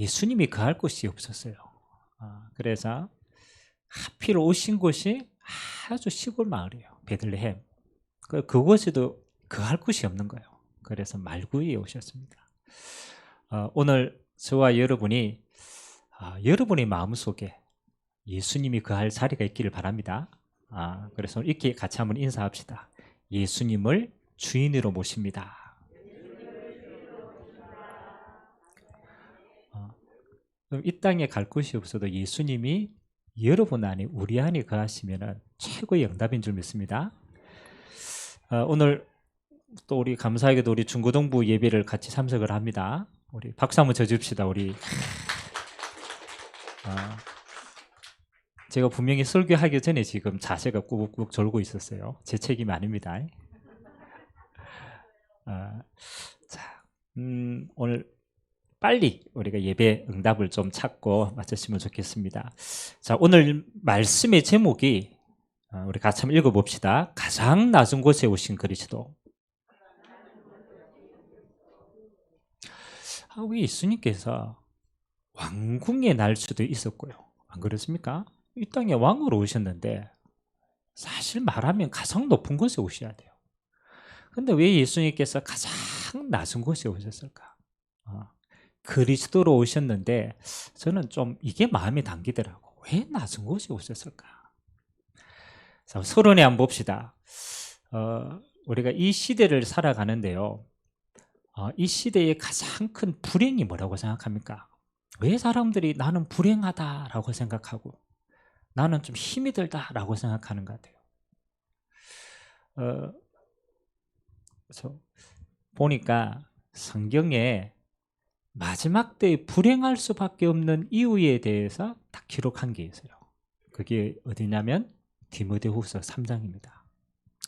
예수님이 거할 곳이 없었어요. 그래서 하필 오신 곳이 아주 시골 마을이에요. 베들레헴. 그곳에도 거할 곳이 없는 거예요. 그래서 말구이에 오셨습니다. 오늘 저와 여러분이 여러분의 마음속에 예수님이 거할 자리가 있기를 바랍니다. 그래서 이렇게 같이 한번 인사합시다. 예수님을 주인으로 모십니다. 그럼 이 땅에 갈 곳이 없어도 예수님이 여러분 안에 우리 안에 거하시면 최고의 응답인 줄 믿습니다. 오늘 또 우리 감사하게도 우리 중고등부 예배를 같이 참석을 합니다. 우리 박수 한번 쳐줍시다. 우리 제가 분명히 설교하기 전에 지금 자세가 꾸벅꾸벅 졸고 있었어요. 제 책임이 아닙니다. 자, 오늘 빨리 우리가 예배 응답을 좀 찾고 마쳤으면 좋겠습니다. 자, 오늘 말씀의 제목이 우리 같이 한번 읽어봅시다. 가장 낮은 곳에 오신 그리스도. 왜 예수님께서 왕궁에 날 수도 있었고요. 안 그렇습니까? 이 땅에 왕으로 오셨는데 사실 말하면 가장 높은 곳에 오셔야 돼요. 근데 왜 예수님께서 가장 낮은 곳에 오셨을까? 그리스도로 오셨는데 저는 좀 이게 마음에 담기더라고. 왜 낮은 곳에 오셨을까? 자, 서론에 한번 봅시다. 우리가 이 시대를 살아가는데요. 이 시대의 가장 큰 불행이 뭐라고 생각합니까? 왜 사람들이 나는 불행하다라고 생각하고 나는 좀 힘이 들다라고 생각하는 것 같아요. 그래서 보니까 성경에 마지막 때에 불행할 수밖에 없는 이유에 대해서 딱 기록한 게 있어요. 그게 어디냐면 디모데후서 3장입니다.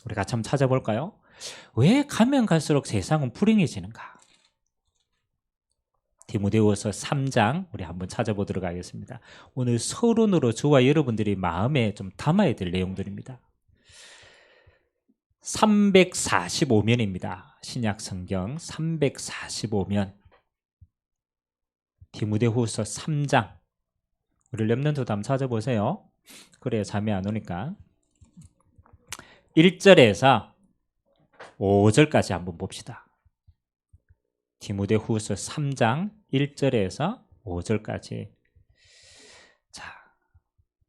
우리 같이 한번 찾아볼까요? 왜 가면 갈수록 세상은 불행해지는가? 디모데후서 3장 우리 한번 찾아보도록 하겠습니다. 오늘 서론으로 저와 여러분들이 마음에 좀 담아야 될 내용들입니다. 345면입니다. 신약 성경 345면 디모데후서 3장 우리 렘넌트도 한번 찾아보세요. 그래야 잠이 안 오니까 1절에서 5절까지 한번 봅시다. 디모데후서 3장 1절에서 5절까지. 자,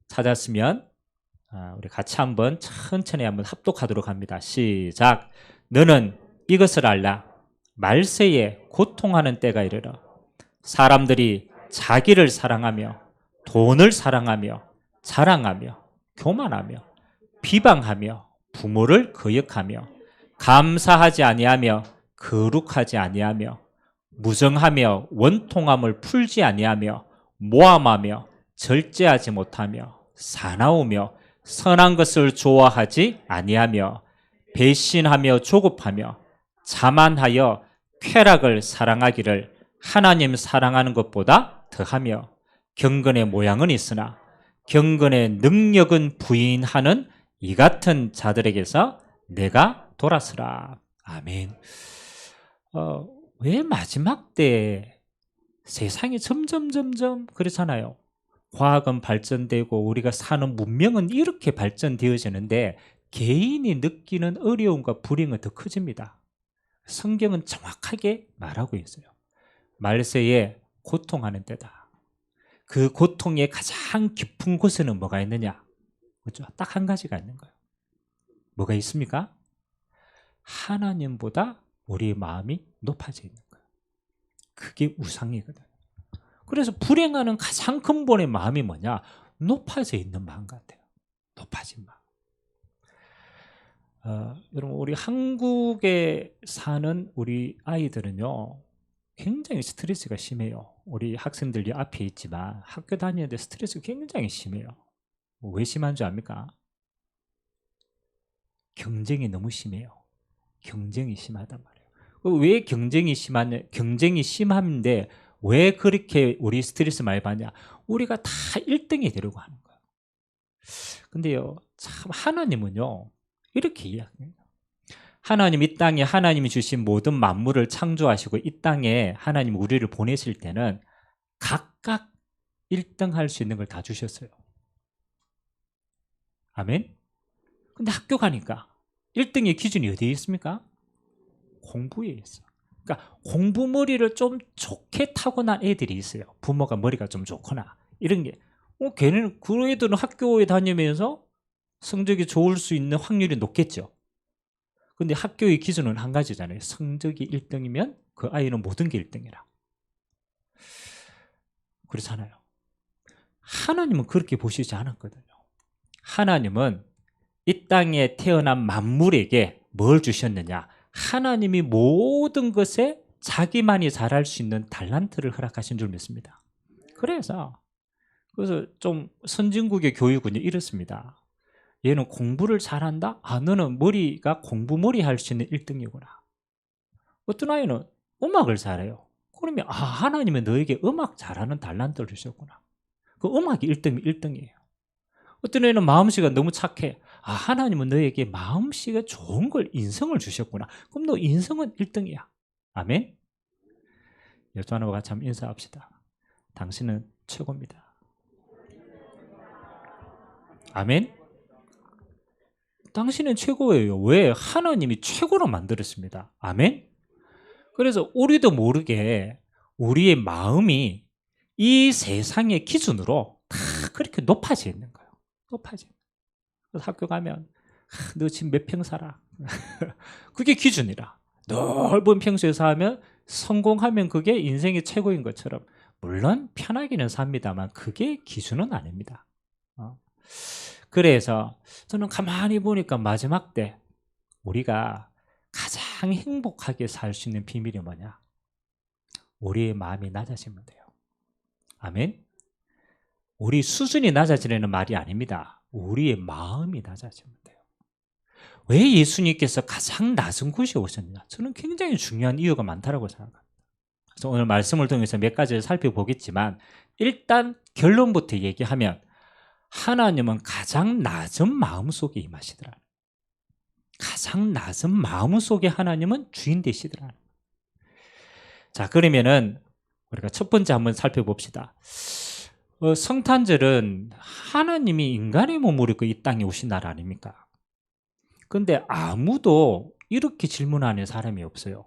찾았으면 우리 같이 한번 천천히 한번 합독하도록 합니다. 시작. 너는 이것을 알라. 말세에 고통하는 때가 이르러 사람들이 자기를 사랑하며 돈을 사랑하며 자랑하며 교만하며 비방하며 부모를 거역하며 감사하지 아니하며 거룩하지 아니하며 무정하며 원통함을 풀지 아니하며 모함하며 절제하지 못하며 사나우며 선한 것을 좋아하지 아니하며 배신하며 조급하며 자만하여 쾌락을 사랑하기를 하나님 사랑하는 것보다 더하며 경건의 모양은 있으나 경건의 능력은 부인하는 이 같은 자들에게서 내가 돌아서라. 아멘. 왜 마지막 때 세상이 점점 그렇잖아요. 과학은 발전되고 우리가 사는 문명은 이렇게 발전되어지는데 개인이 느끼는 어려움과 불행은 더 커집니다. 성경은 정확하게 말하고 있어요. 말세에 고통하는 때다. 그 고통의 가장 깊은 곳에는 뭐가 있느냐? 그렇죠? 딱 한 가지가 있는 거예요. 뭐가 있습니까? 하나님보다 우리의 마음이 높아져 있는 거예요. 그게 우상이거든요. 그래서 불행하는 가장 근본의 마음이 뭐냐? 높아져 있는 마음 같아요. 높아진 마음. 여러분 우리 한국에 사는 우리 아이들은요 굉장히 스트레스가 심해요. 우리 학생들이 앞에 있지만 학교 다니는데 스트레스가 굉장히 심해요. 왜 심한 줄 압니까? 경쟁이 너무 심해요. 경쟁이 심하단 말이에요. 왜 경쟁이 심하냐? 경쟁이 심한데 왜 그렇게 우리 스트레스 많이 받냐? 우리가 다 1등이 되려고 하는 거예요. 근데요, 참 하나님은요 이렇게 이야기해요. 하나님 이 땅에 하나님이 주신 모든 만물을 창조하시고 이 땅에 하나님 우리를 보내실 때는 각각 1등 할 수 있는 걸 다 주셨어요. 아멘? 근데 학교 가니까 1등의 기준이 어디에 있습니까? 공부에 있어. 그러니까 공부머리를 좀 좋게 타고난 애들이 있어요. 부모가 머리가 좀 좋거나 이런 게. 걔는 그 애들은 학교에 다니면서 성적이 좋을 수 있는 확률이 높겠죠. 근데 학교의 기준은 한 가지잖아요. 성적이 1등이면 그 아이는 모든 게 1등이라. 그렇잖아요. 하나님은 그렇게 보시지 않았거든요. 하나님은 이 땅에 태어난 만물에게 뭘 주셨느냐? 하나님이 모든 것에 자기만이 잘할 수 있는 달란트를 허락하신 줄 믿습니다. 그래서 좀 선진국의 교육은 이렇습니다. 얘는 공부를 잘한다? 너는 머리가 공부머리 할 수 있는 1등이구나. 어떤 아이는 음악을 잘해요. 그러면 하나님은 너에게 음악 잘하는 달란트를 주셨구나. 그 음악이 1등이에요. 어떤 애는 마음씨가 너무 착해. 하나님은 너에게 마음씨가 좋은 걸 인성을 주셨구나. 그럼 너 인성은 1등이야. 아멘? 여자와 같이 한번 인사합시다. 당신은 최고입니다. 아멘? 당신은 최고예요. 왜? 하나님이 최고로 만들었습니다. 아멘? 그래서 우리도 모르게 우리의 마음이 이 세상의 기준으로 다 그렇게 높아져 있는 거예요. 높아져. 그래서 학교 가면 너 지금 몇 평 살아? 그게 기준이라. 넓은 평수에 살면 성공하면 그게 인생의 최고인 것처럼, 물론 편하게는 삽니다만 그게 기준은 아닙니다. 그래서 저는 가만히 보니까 마지막 때 우리가 가장 행복하게 살 수 있는 비밀이 뭐냐? 우리의 마음이 낮아지면 돼요. 아멘? 우리 수준이 낮아지려는 말이 아닙니다. 우리의 마음이 낮아지면 돼요. 왜 예수님께서 가장 낮은 곳에 오셨느냐? 저는 굉장히 중요한 이유가 많다고 생각합니다. 그래서 오늘 말씀을 통해서 몇 가지를 살펴보겠지만, 일단 결론부터 얘기하면 하나님은 가장 낮은 마음 속에 임하시더라. 가장 낮은 마음 속에 하나님은 주인 되시더라. 자, 그러면은 우리가 첫 번째 한번 살펴봅시다. 성탄절은 하나님이 인간의 몸을 입고 이 땅에 오신 날 아닙니까? 근데 아무도 이렇게 질문하는 사람이 없어요.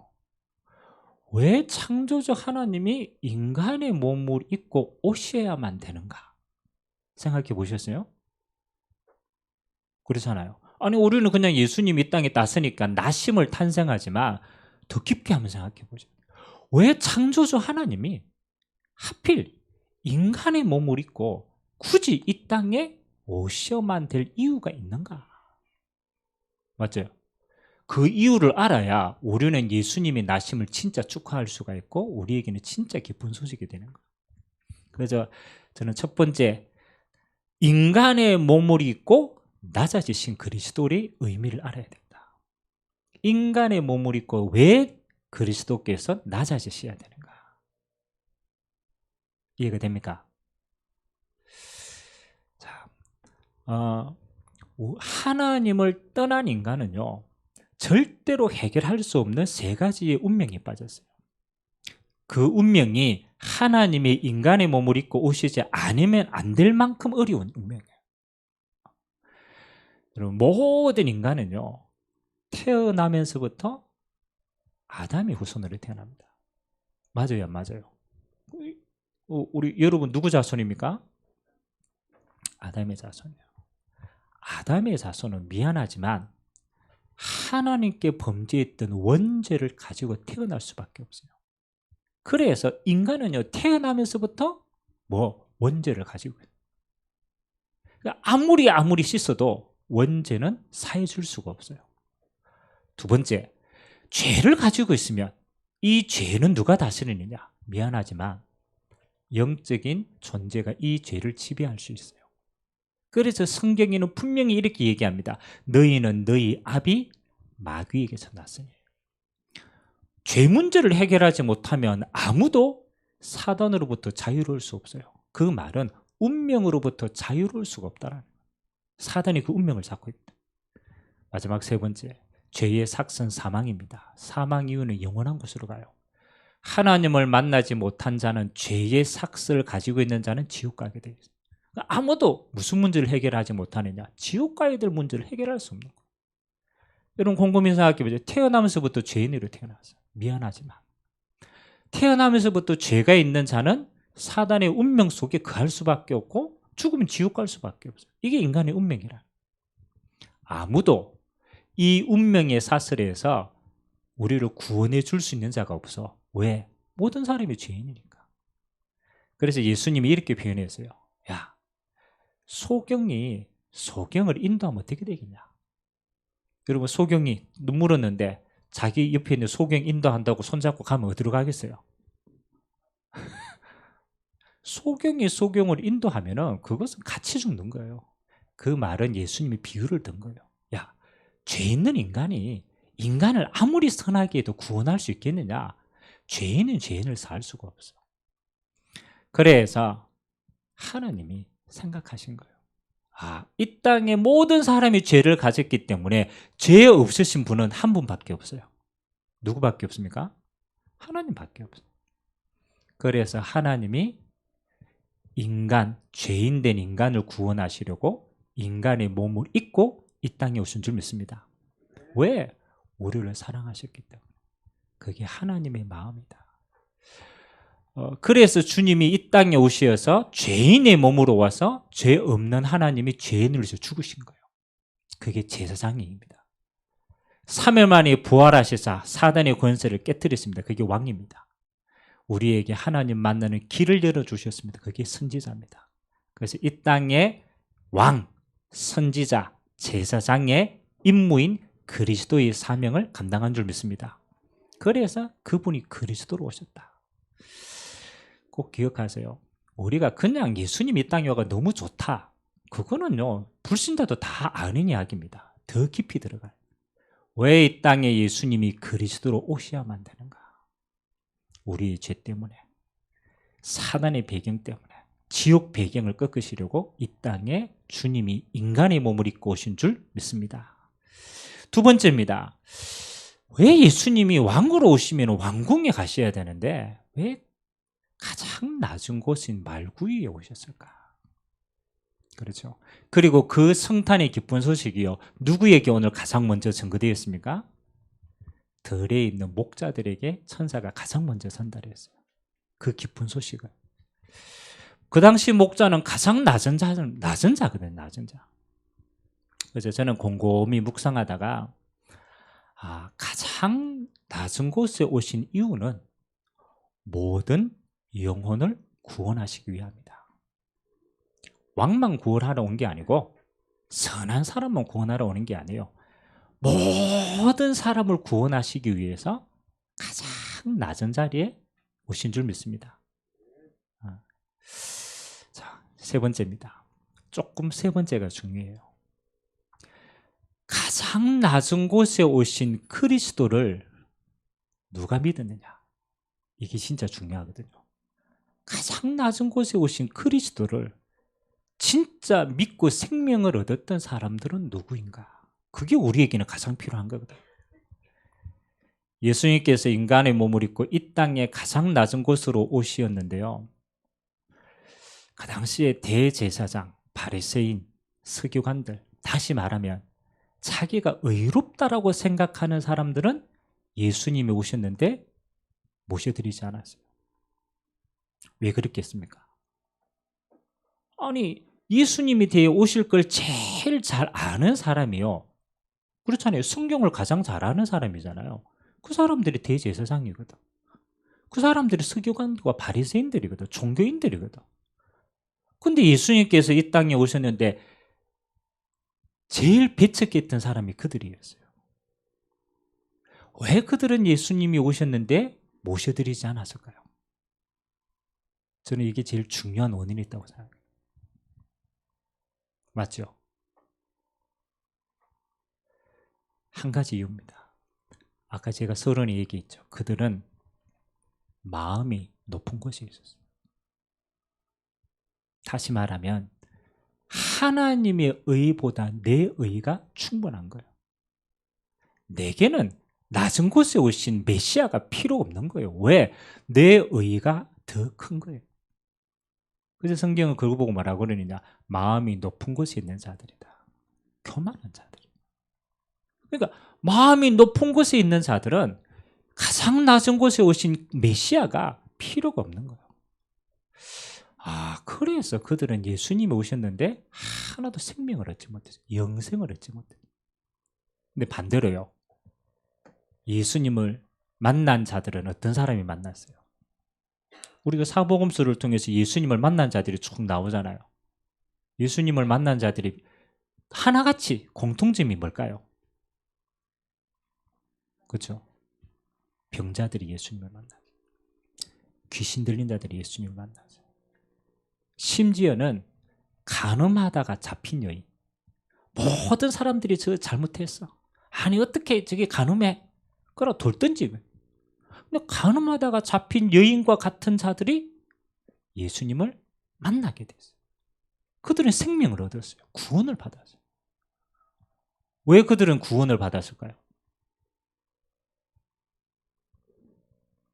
왜 창조주 하나님이 인간의 몸을 입고 오셔야만 되는가? 생각해 보셨어요? 그렇잖아요. 아니, 우리는 그냥 예수님이 이 땅에 났으니까 나심을 탄생하지만 더 깊게 한번 생각해 보죠. 왜 창조주 하나님이 하필 인간의 몸을 입고 굳이 이 땅에 오셔야만 될 이유가 있는가? 맞죠? 그 이유를 알아야 우리는 예수님의 나심을 진짜 축하할 수가 있고 우리에게는 진짜 기쁜 소식이 되는 거예요. 그래서 저는 첫 번째, 인간의 몸을 입고 낮아지신 그리스도의 의미를 알아야 된다. 인간의 몸을 입고 왜 그리스도께서 낮아지셔야 되는가? 이해가 됩니까? 자, 하나님을 떠난 인간은요, 절대로 해결할 수 없는 세 가지의 운명에 빠졌어요. 그 운명이 하나님이 인간의 몸을 입고 오시지 않으면 안 될 만큼 어려운 운명이에요. 여러분, 모든 인간은요, 태어나면서부터 아담의 후손으로 태어납니다. 맞아요, 안 맞아요? 우리 여러분 누구 자손입니까? 아담의 자손이에요. 아담의 자손은 미안하지만 하나님께 범죄했던 원죄를 가지고 태어날 수밖에 없어요. 그래서 인간은요, 태어나면서부터 원죄를 가지고 있어요. 그러니까 아무리 씻어도 원죄는 사해줄 수가 없어요. 두 번째, 죄를 가지고 있으면 이 죄는 누가 다스리느냐? 미안하지만 영적인 존재가 이 죄를 지배할 수 있어요. 그래서 성경에는 분명히 이렇게 얘기합니다. 너희는 너희 아비 마귀에게서 났으니. 죄 문제를 해결하지 못하면 아무도 사단으로부터 자유로울 수 없어요. 그 말은 운명으로부터 자유로울 수가 없다라는 거예요. 사단이 그 운명을 잡고 있다. 마지막 세 번째, 죄의 삭선 사망입니다. 사망 이후는 영원한 곳으로 가요. 하나님을 만나지 못한 자는 죄의 삭스를 가지고 있는 자는 지옥 가게 되어 있어요. 아무도 무슨 문제를 해결하지 못하느냐? 지옥 가야 될 문제를 해결할 수 없는 거예요. 여러분 곰곰이 생각해보세요. 태어나면서부터 죄인으로 태어났어요. 미안하지만 태어나면서부터 죄가 있는 자는 사단의 운명 속에 거할 수밖에 없고 죽으면 지옥 갈 수밖에 없어요. 이게 인간의 운명이라. 아무도 이 운명의 사슬에서 우리를 구원해 줄 수 있는 자가 없어. 왜? 모든 사람이 죄인이니까. 그래서 예수님이 이렇게 표현했어요. 야, 소경이 소경을 인도하면 어떻게 되겠냐? 여러분 소경이 눈물 흘렸는데 자기 옆에 있는 소경 인도한다고 손잡고 가면 어디로 가겠어요? 소경이 소경을 인도하면은 그것은 같이 죽는 거예요. 그 말은 예수님이 비유를 든 거예요. 야, 죄 있는 인간이 인간을 아무리 선하게 해도 구원할 수 있겠느냐? 죄인은 죄인을 살 수가 없어. 그래서 하나님이 생각하신 거예요. 이 땅의 모든 사람이 죄를 가졌기 때문에 죄 없으신 분은 한 분밖에 없어요. 누구밖에 없습니까? 하나님밖에 없어요. 그래서 하나님이 인간, 죄인 된 인간을 구원하시려고 인간의 몸을 입고 이 땅에 오신 줄 믿습니다. 왜? 우리를 사랑하셨기 때문에. 그게 하나님의 마음이다. 그래서 주님이 이 땅에 오셔서 죄인의 몸으로 와서 죄 없는 하나님이 죄인을 위해서 죽으신 거예요. 그게 제사장입니다. 3일 만에 부활하시사 사단의 권세를 깨뜨렸습니다. 그게 왕입니다. 우리에게 하나님 만나는 길을 열어주셨습니다. 그게 선지자입니다. 그래서 이 땅의 왕, 선지자, 제사장의 임무인 그리스도의 사명을 감당한 줄 믿습니다. 그래서 그분이 그리스도로 오셨다. 꼭 기억하세요. 우리가 그냥 예수님이 이 땅에 와가 너무 좋다. 그거는요, 불신자도 다 아는 이야기입니다. 더 깊이 들어가요. 왜 이 땅에 예수님이 그리스도로 오셔야만 되는가? 우리의 죄 때문에, 사단의 배경 때문에, 지옥 배경을 꺾으시려고 이 땅에 주님이 인간의 몸을 입고 오신 줄 믿습니다. 두 번째입니다. 왜 예수님이 왕으로 오시면 왕궁에 가셔야 되는데 왜 가장 낮은 곳인 말구유에 오셨을까? 그렇죠. 그리고 그 성탄의 기쁜 소식이요, 누구에게 오늘 가장 먼저 전거되었습니까? 들에 있는 목자들에게 천사가 가장 먼저 전달했어요. 그 기쁜 소식을. 그 당시 목자는 가장 낮은 자거든요. 낮은 자. 그래서 저는 곰곰이 묵상하다가 가장 낮은 곳에 오신 이유는 모든 영혼을 구원하시기 위함이다. 왕만 구원하러 온 게 아니고 선한 사람만 구원하러 오는 게 아니에요. 모든 사람을 구원하시기 위해서 가장 낮은 자리에 오신 줄 믿습니다. 자, 세 번째입니다. 조금 세 번째가 중요해요. 가장 낮은 곳에 오신 그리스도를 누가 믿었느냐? 이게 진짜 중요하거든요. 가장 낮은 곳에 오신 그리스도를 진짜 믿고 생명을 얻었던 사람들은 누구인가? 그게 우리에게는 가장 필요한 거거든. 예수님께서 인간의 몸을 입고 이 땅에 가장 낮은 곳으로 오시었는데요, 그 당시에 대제사장, 바리새인, 서기관들, 다시 말하면 자기가 의롭다라고 생각하는 사람들은 예수님이 오셨는데 모셔드리지 않았어요. 왜 그랬겠습니까? 아니, 예수님이 대해 오실 걸 제일 잘 아는 사람이요, 그렇잖아요. 성경을 가장 잘 아는 사람이잖아요. 그 사람들이 대제사장이거든. 그 사람들이 서기관과 바리새인들이거든. 종교인들이거든. 근데 예수님께서 이 땅에 오셨는데 제일 배척했던 사람이 그들이었어요. 왜 그들은 예수님이 오셨는데 모셔드리지 않았을까요? 저는 이게 제일 중요한 원인이 있다고 생각해요. 맞죠? 한 가지 이유입니다. 아까 제가 서론에 얘기했죠. 그들은 마음이 높은 곳에 있었어요. 다시 말하면 하나님의 의보다 내 의가 충분한 거예요. 내게는 낮은 곳에 오신 메시아가 필요 없는 거예요. 왜? 내 의가 더 큰 거예요. 그래서 성경은 그거 보고 뭐라고 그러느냐? 마음이 높은 곳에 있는 자들이다. 교만한 자들. 그러니까 마음이 높은 곳에 있는 자들은 가장 낮은 곳에 오신 메시아가 필요가 없는 거예요. 그래서 그들은 예수님이 오셨는데 하나도 생명을 얻지 못했어요. 영생을 얻지 못했어요. 근데 반대로요. 예수님을 만난 자들은 어떤 사람이 만났어요? 우리가 사복음서를 통해서 예수님을 만난 자들이 쭉 나오잖아요. 예수님을 만난 자들이 하나같이 공통점이 뭘까요? 그렇죠? 병자들이 예수님을 만나죠. 귀신 들린 자들이 예수님을 만나죠. 심지어는 간음하다가 잡힌 여인. 모든 사람들이 저 잘못했어. 아니 어떻게 저게 간음해? 그러 돌 던지고. 근데 간음하다가 잡힌 여인과 같은 자들이 예수님을 만나게 됐어요. 그들은 생명을 얻었어요. 구원을 받았어요. 왜 그들은 구원을 받았을까요?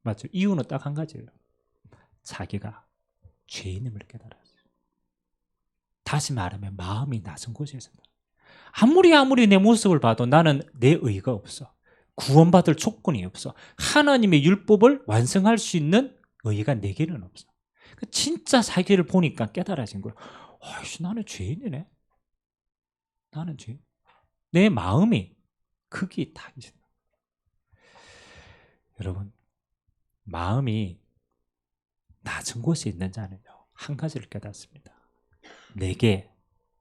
맞죠? 이유는 딱 한 가지예요. 자기가 죄인임을 깨달았어요. 다시 말하면 마음이 낮은 곳에서 아무리 내 모습을 봐도 나는 내 의가 없어. 구원받을 조건이 없어. 하나님의 율법을 완성할 수 있는 의가 내게는 없어. 진짜 자기를 보니까 깨달아진 거예요. 나는 죄인이네. 나는 죄인. 내 마음이 크기 다 있어요. 여러분, 마음이 낮은 곳에 있는 자는요, 한 가지를 깨닫습니다. 내게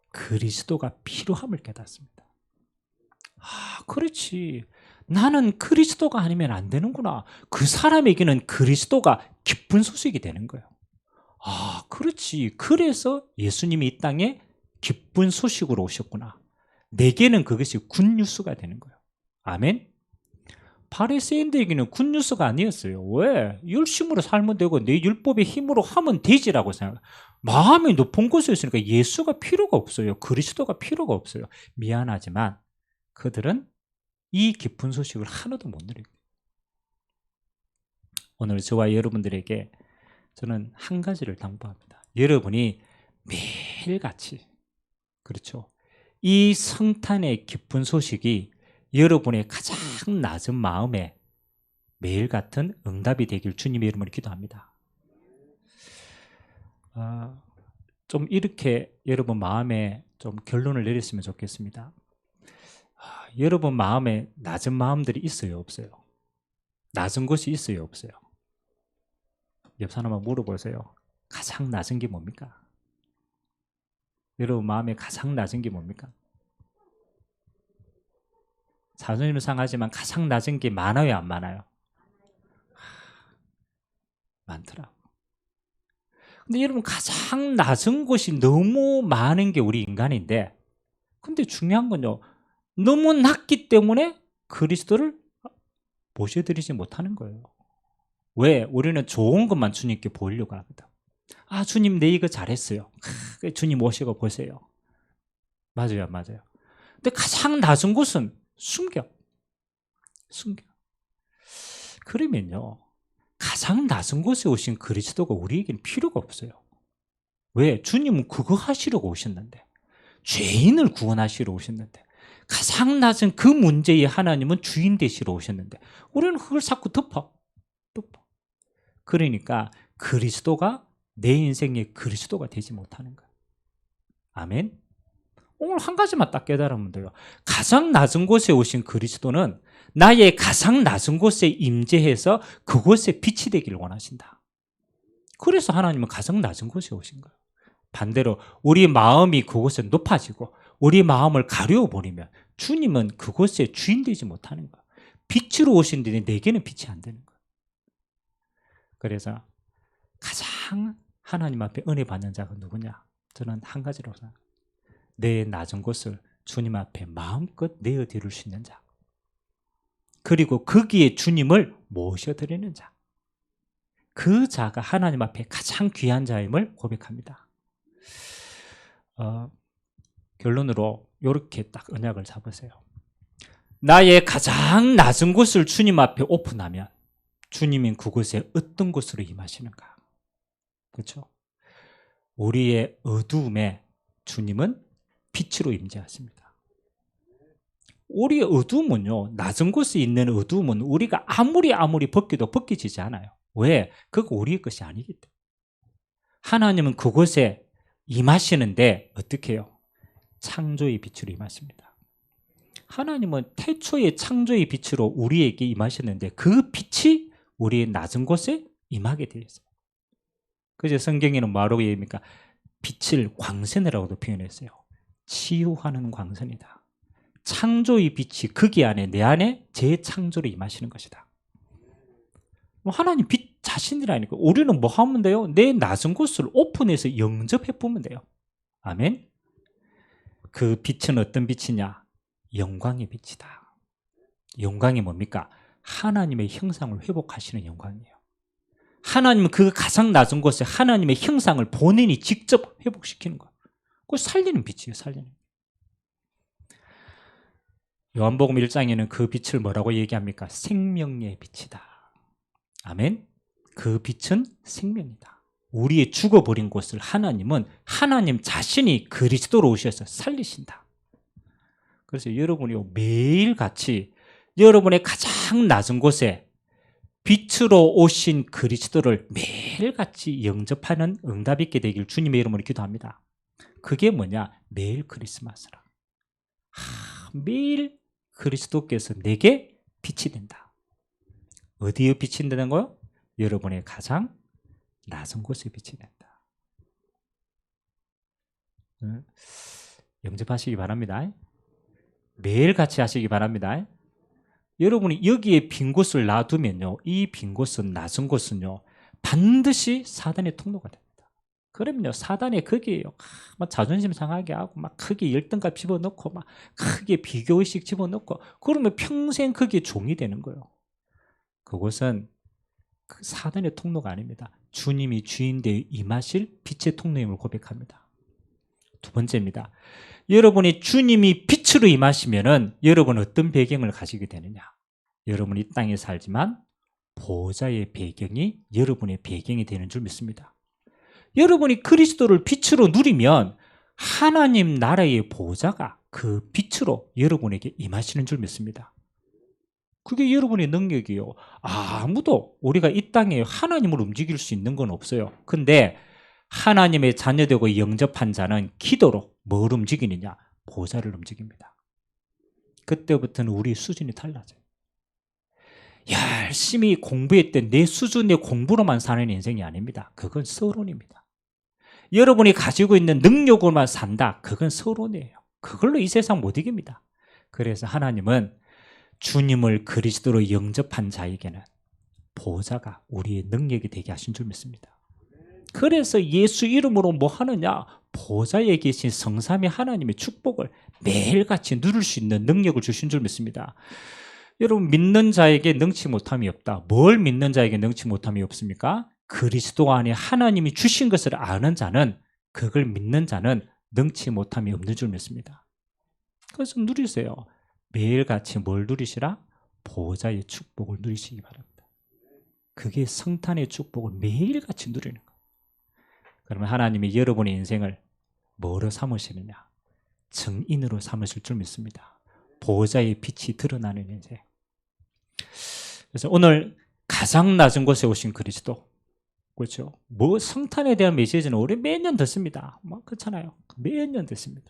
그리스도가 필요함을 깨닫습니다. 그렇지. 나는 그리스도가 아니면 안 되는구나. 그 사람에게는 그리스도가 기쁜 소식이 되는 거예요. 그렇지. 그래서 예수님이 이 땅에 기쁜 소식으로 오셨구나. 내게는 그것이 굿뉴스가 되는 거예요. 아멘. 바리새인들에게는 굿뉴스가 아니었어요. 왜? 열심으로 살면 되고 내 율법의 힘으로 하면 되지라고 생각. 마음이 높은 곳에 있으니까 예수가 필요가 없어요. 그리스도가 필요가 없어요. 미안하지만 그들은 이 기쁜 소식을 하나도 못 누리고. 오늘 저와 여러분들에게 저는 한 가지를 당부합니다. 여러분이 매일같이, 그렇죠, 이 성탄의 기쁜 소식이 여러분의 가장 낮은 마음에 매일 같은 응답이 되길 주님의 이름으로 기도합니다. 좀 이렇게 여러분 마음에 좀 결론을 내렸으면 좋겠습니다. 여러분 마음에 낮은 마음들이 있어요, 없어요? 낮은 곳이 있어요, 없어요? 옆 사람 한번 물어보세요. 가장 낮은 게 뭡니까? 여러분 마음에 가장 낮은 게 뭡니까? 자존심은 상하지만 가장 낮은 게 많아요, 안 많아요? 많더라고. 근데 여러분 가장 낮은 곳이 너무 많은 게 우리 인간인데, 근데 중요한 건요, 너무 낮기 때문에 그리스도를 모셔드리지 못하는 거예요. 왜? 우리는 좋은 것만 주님께 보이려고 하거든. 주님 내 이거 잘했어요. 주님 오시고 보세요. 맞아요, 맞아요. 근데 가장 낮은 곳은 숨겨. 그러면요, 가장 낮은 곳에 오신 그리스도가 우리에게는 필요가 없어요. 왜? 주님은 그거 하시려고 오셨는데, 죄인을 구원하시러 오셨는데, 가장 낮은 그 문제에 하나님은 주인 되시러 오셨는데, 우리는 그걸 자꾸 덮어. 그러니까 그리스도가 내 인생의 그리스도가 되지 못하는 거예요. 아멘. 오늘 한 가지만 딱 깨달으면 돼요. 가장 낮은 곳에 오신 그리스도는 나의 가장 낮은 곳에 임재해서 그곳에 빛이 되기를 원하신다. 그래서 하나님은 가장 낮은 곳에 오신 거예요. 반대로 우리 마음이 그곳에 높아지고 우리 마음을 가려워버리면 주님은 그곳에 주인 되지 못하는 거예요. 빛으로 오신데 내게는 빛이 안 되는 거예요. 그래서 가장 하나님 앞에 은혜 받는 자가 누구냐? 저는 한 가지라고 생각합니다. 내 낮은 곳을 주님 앞에 마음껏 내어드릴 수 있는 자, 그리고 거기에 주님을 모셔드리는 자, 그 자가 하나님 앞에 가장 귀한 자임을 고백합니다. 결론으로 이렇게 딱 언약을 잡으세요. 나의 가장 낮은 곳을 주님 앞에 오픈하면 주님은 그곳에 어떤 곳으로 임하시는가? 그렇죠? 우리의 어두움에 주님은 빛으로 임재하십니다. 우리의 어두움은요, 낮은 곳에 있는 어두움은 우리가 아무리 벗겨도 벗겨지지 않아요. 왜? 그거 우리의 것이 아니기 때문에. 하나님은 그곳에 임하시는데 어떻게 해요? 창조의 빛으로 임하십니다. 하나님은 태초의 창조의 빛으로 우리에게 임하셨는데 그 빛이 우리의 낮은 곳에 임하게 되어 있어요. 그래서 성경에는 뭐라고 얘기합니까? 빛을 광선이라고도 표현했어요. 치유하는 광선이다. 창조의 빛이 거기 안에, 내 안에 재창조로 임하시는 것이다. 하나님 빛 자신이라니까. 우리는 뭐 하면 돼요? 내 낮은 곳을 오픈해서 영접해 보면 돼요. 아멘. 그 빛은 어떤 빛이냐? 영광의 빛이다. 영광이 뭡니까? 하나님의 형상을 회복하시는 영광이에요. 하나님은 그 가장 낮은 곳에 하나님의 형상을 본인이 직접 회복시키는 거예요. 그걸 살리는 빛이에요. 살리는. 요한복음 1장에는 그 빛을 뭐라고 얘기합니까? 생명의 빛이다. 아멘. 그 빛은 생명이다. 우리의 죽어버린 곳을 하나님은 하나님 자신이 그리스도로 오셔서 살리신다. 그래서 여러분이 매일같이 여러분의 가장 낮은 곳에 빛으로 오신 그리스도를 매일같이 영접하는 응답 있게 되길 주님의 이름으로 기도합니다. 그게 뭐냐? 매일 크리스마스라. 매일 그리스도께서 내게 빛이 된다. 어디에 빛이 되는 거요? 여러분의 가장 낮은 곳에 빛이 된다. 영접하시기 바랍니다. 매일 같이 하시기 바랍니다. 여러분이 여기에 빈 곳을 놔두면요, 이 빈 곳은, 낮은 곳은요, 반드시 사단의 통로가 됩니다. 그러면요, 사단이 거기에요, 막 자존심 상하게 하고, 막 크게 열등감 집어넣고, 막 크게 비교의식 집어넣고, 그러면 평생 거기에 종이 되는 거예요. 그곳은 사단의 통로가 아닙니다. 주님이 주인되어 임하실 빛의 통로임을 고백합니다. 두 번째입니다. 여러분이 주님이 빛으로 임하시면은 여러분 어떤 배경을 가지게 되느냐? 여러분이 이 땅에 살지만 보좌의 배경이 여러분의 배경이 되는 줄 믿습니다. 여러분이 그리스도를 빛으로 누리면 하나님 나라의 보좌가 그 빛으로 여러분에게 임하시는 줄 믿습니다. 그게 여러분의 능력이에요. 아무도 우리가 이 땅에 하나님을 움직일 수 있는 건 없어요. 근데 하나님의 자녀되고 영접한 자는 기도로 뭘 움직이느냐? 보좌를 움직입니다. 그때부터는 우리 수준이 달라져요. 열심히 공부했던 내 수준의 공부로만 사는 인생이 아닙니다. 그건 서론입니다. 여러분이 가지고 있는 능력으로만 산다. 그건 서론이에요. 그걸로 이 세상 못 이깁니다. 그래서 하나님은 주님을 그리스도로 영접한 자에게는 보좌가 우리의 능력이 되게 하신 줄 믿습니다. 그래서 예수 이름으로 뭐 하느냐? 보좌에 계신 성삼위 하나님의 축복을 매일같이 누릴 수 있는 능력을 주신 줄 믿습니다. 여러분, 믿는 자에게 능치 못함이 없다. 뭘 믿는 자에게 능치 못함이 없습니까? 그리스도 안에 하나님이 주신 것을 아는 자는, 그걸 믿는 자는 능치 못함이 없는 줄 믿습니다. 그래서 누리세요. 매일같이 뭘 누리시라? 보좌의 축복을 누리시기 바랍니다. 그게 성탄의 축복을 매일같이 누리는 거예요. 그러면 하나님이 여러분의 인생을 뭐로 삼으시느냐? 정인으로 삼으실 줄 믿습니다. 보좌의 빛이 드러나는 인생. 그래서 오늘 가장 낮은 곳에 오신 그리스도, 그렇죠? 뭐 성탄에 대한 메시지는 우리 매년 듣습니다. 뭐 그렇잖아요. 매년 듣습니다.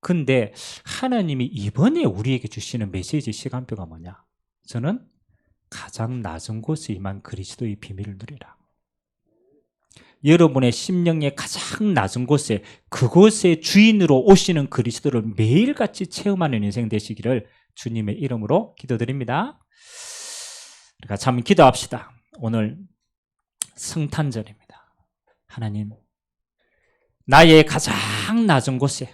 근데 하나님이 이번에 우리에게 주시는 메시지 시간표가 뭐냐? 저는 가장 낮은 곳에 임한 그리스도의 비밀을 누리라. 여러분의 심령의 가장 낮은 곳에, 그곳의 주인으로 오시는 그리스도를 매일같이 체험하는 인생 되시기를 주님의 이름으로 기도드립니다. 같이 한번 기도합시다. 오늘 성탄절입니다. 하나님, 나의 가장 낮은 곳에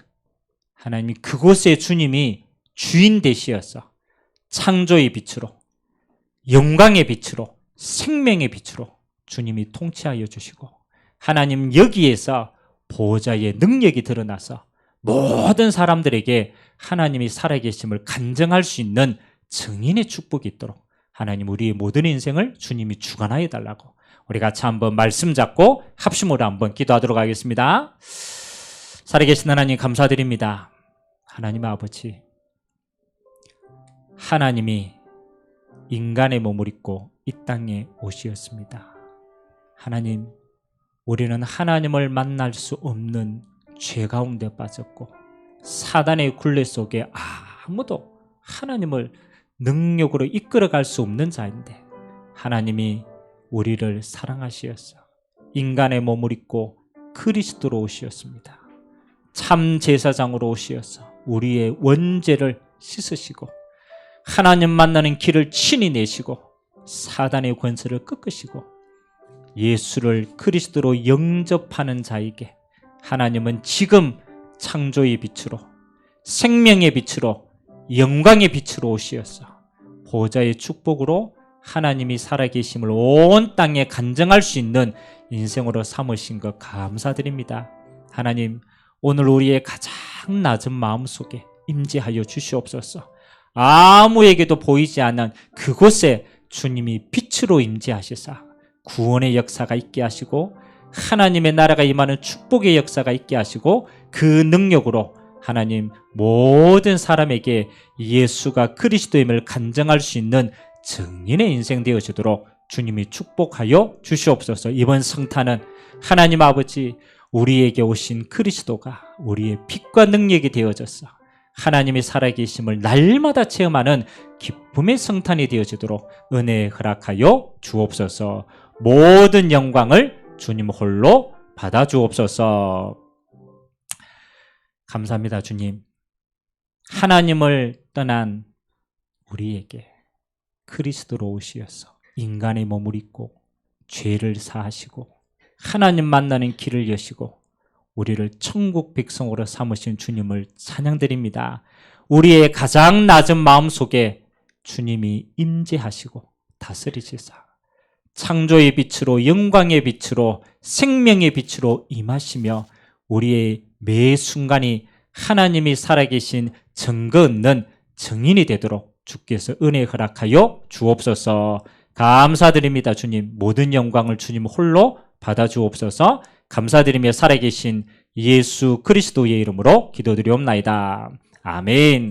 하나님, 그곳에 주님이 주인 되시어서 창조의 빛으로, 영광의 빛으로, 생명의 빛으로 주님이 통치하여 주시고, 하나님 여기에서 보좌의 능력이 드러나서 모든 사람들에게 하나님이 살아계심을 간증할 수 있는 증인의 축복이 있도록 하나님 우리의 모든 인생을 주님이 주관하여 달라고 우리 같이 한번 말씀 잡고 합심으로 한번 기도하도록 하겠습니다. 살아계신 하나님 감사드립니다. 하나님 아버지, 하나님이 인간의 몸을 입고 이 땅에 오시었습니다. 하나님, 우리는 하나님을 만날 수 없는 죄 가운데 빠졌고 사단의 굴레 속에 아무도 하나님을 능력으로 이끌어갈 수 없는 자인데 하나님이 우리를 사랑하시어서 인간의 몸을 입고 그리스도로 오시었습니다. 참 제사장으로 오시어서 우리의 원죄를 씻으시고 하나님 만나는 길을 친히 내시고 사단의 권세를 꺾으시고 예수를 그리스도로 영접하는 자에게 하나님은 지금 창조의 빛으로 생명의 빛으로 영광의 빛으로 오시어서 보좌의 축복으로 하나님이 살아계심을 온 땅에 간증할 수 있는 인생으로 삼으신 것 감사드립니다. 하나님, 오늘 우리의 가장 낮은 마음속에 임재하여 주시옵소서. 아무에게도 보이지 않는 그곳에 주님이 빛으로 임재하시사 구원의 역사가 있게 하시고 하나님의 나라가 임하는 축복의 역사가 있게 하시고 그 능력으로 하나님 모든 사람에게 예수가 그리스도임을 간증할 수 있는 증인의 인생 되어지도록 주님이 축복하여 주시옵소서. 이번 성탄은 하나님 아버지 우리에게 오신 그리스도가 우리의 빛과 능력이 되어져서 하나님이 살아계심을 날마다 체험하는 기쁨의 성탄이 되어지도록 은혜에 허락하여 주옵소서. 모든 영광을 주님 홀로 받아 주옵소서. 감사합니다. 주님, 하나님을 떠난 우리에게 그리스도로 오시어서 인간의 몸을 입고 죄를 사하시고 하나님 만나는 길을 여시고 우리를 천국 백성으로 삼으신 주님을 찬양드립니다. 우리의 가장 낮은 마음속에 주님이 임재하시고 다스리시사 창조의 빛으로 영광의 빛으로 생명의 빛으로 임하시며 우리의 매 순간이 하나님이 살아계신 증거 없는 증인이 되도록 주께서 은혜 허락하여 주옵소서. 감사드립니다. 주님, 모든 영광을 주님 홀로 받아 주옵소서. 감사드리며 살아계신 예수 그리스도의 이름으로 기도드리옵나이다. 아멘.